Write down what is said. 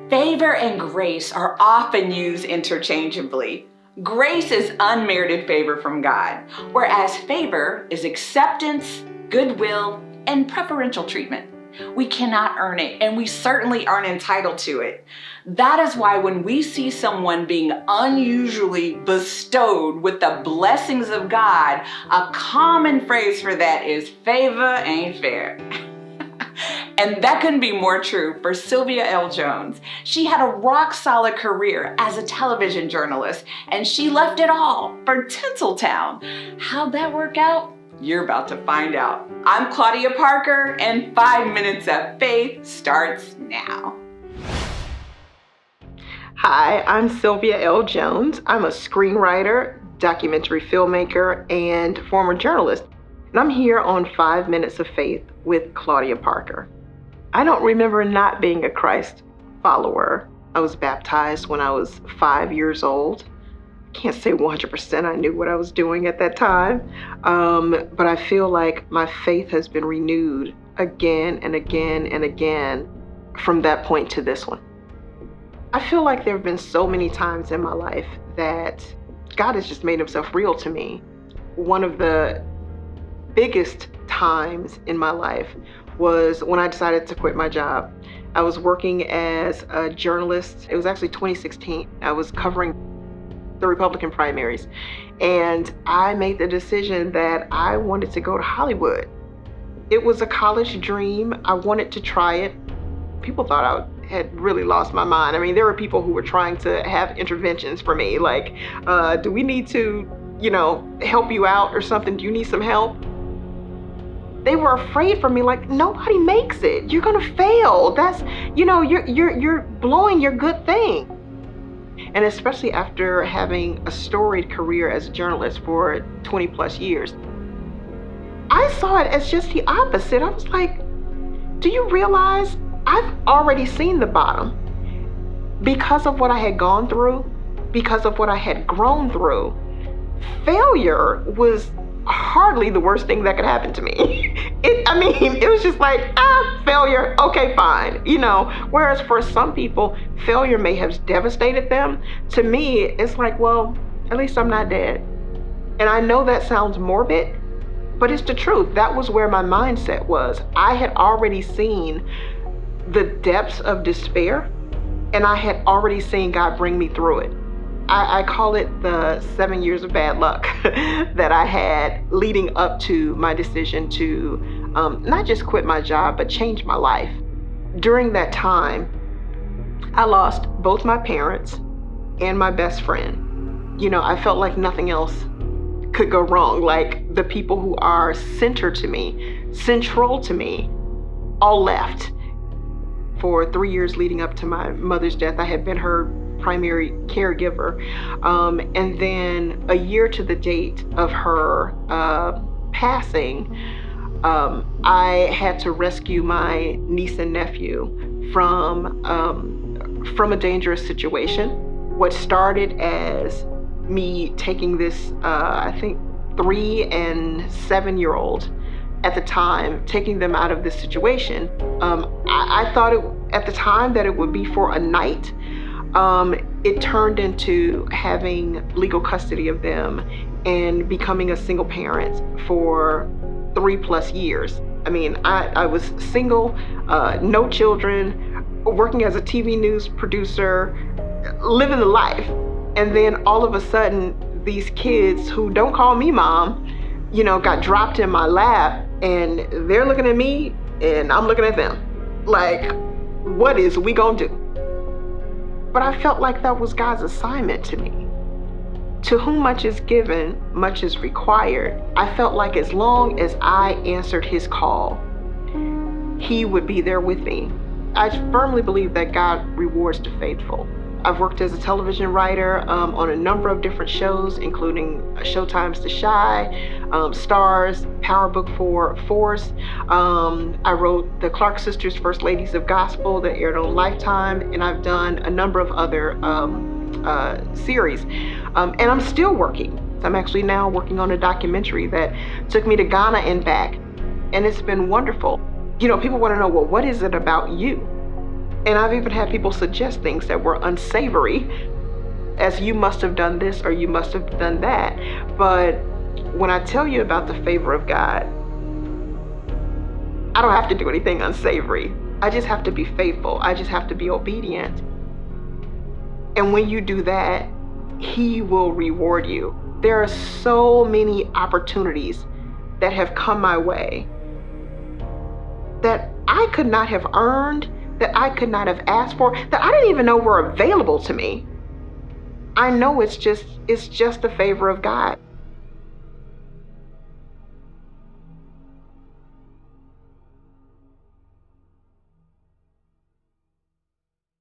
Favor and grace are often used interchangeably. Grace is unmerited favor from God, whereas favor is acceptance, goodwill, and preferential treatment. We cannot earn it, and we certainly aren't entitled to it. That is why when we see someone being unusually bestowed with the blessings of God, a common phrase for that is favor ain't fair. And that couldn't be more true for Sylvia L. Jones. She had a rock-solid career as a television journalist, and she left it all for Tinseltown. How'd that work out? You're about to find out. I'm Claudia Parker, and 5 Minutes of Faith starts now. Hi, I'm Sylvia L. Jones. I'm a screenwriter, documentary filmmaker, and former journalist. And I'm here on 5 Minutes of Faith with Claudia Parker. I don't remember not being a Christ follower. I was baptized when I was 5 years old. Can't say 100% I knew what I was doing at that time, but I feel like my faith has been renewed again and again and again from that point to this one. I feel like there have been so many times in my life that God has just made himself real to me. One of the biggest times in my life was when I decided to quit my job. I was working as a journalist. It was actually 2016. I was covering the Republican primaries, and I made the decision that I wanted to go to Hollywood. It was a college dream. I wanted to try it. People thought I had really lost my mind. I mean, there were people who were trying to have interventions for me, like, do we need to, help you out or something? Do you need some help? They were afraid for me, like, nobody makes it. You're gonna fail. That's, you're blowing your good thing. And especially after having a storied career as a journalist for 20 plus years, I saw it as just the opposite. I was like, do you realize I've already seen the bottom? Because of what I had gone through, because of what I had grown through, failure was hardly the worst thing that could happen to me. It was just like, failure, okay, fine. Whereas for some people, failure may have devastated them. To me, it's like, well, at least I'm not dead. And I know that sounds morbid, but it's the truth. That was where my mindset was. I had already seen the depths of despair, and I had already seen God bring me through it. I call it the 7 years of bad luck that I had leading up to my decision to not just quit my job, but change my life. During that time, I lost both my parents and my best friend. I felt like nothing else could go wrong. Like, the people who are central to me, all left. For 3 years leading up to my mother's death, I had been her primary caregiver. And then a year to the date of her passing, I had to rescue my niece and nephew from a dangerous situation. What started as me taking this, I think 3 and 7 year old at the time, taking them out of this situation. I thought at the time that it would be for a night. It turned into having legal custody of them and becoming a single parent for 3+ years. I was single, no children, working as a TV news producer, living the life. And then all of a sudden, these kids who don't call me mom, got dropped in my lap, and they're looking at me and I'm looking at them. Like, what is we gonna do? But I felt like that was God's assignment to me. To whom much is given, much is required. I felt like as long as I answered his call, he would be there with me. I firmly believe that God rewards the faithful. I've worked as a television writer on a number of different shows, including Showtime's The Shy, Stars, Power Book for Force. I wrote the Clark Sisters, First Ladies of Gospel, that aired on Lifetime, and I've done a number of other series. And I'm still working. I'm actually now working on a documentary that took me to Ghana and back, and it's been wonderful. People want to know, well, what is it about you? And I've even had people suggest things that were unsavory, as you must have done this or you must have done that. But when I tell you about the favor of God, I don't have to do anything unsavory. I just have to be faithful. I just have to be obedient. And when you do that, He will reward you. There are so many opportunities that have come my way that I could not have earned, that I could not have asked for, that I didn't even know were available to me. I know it's just the favor of God.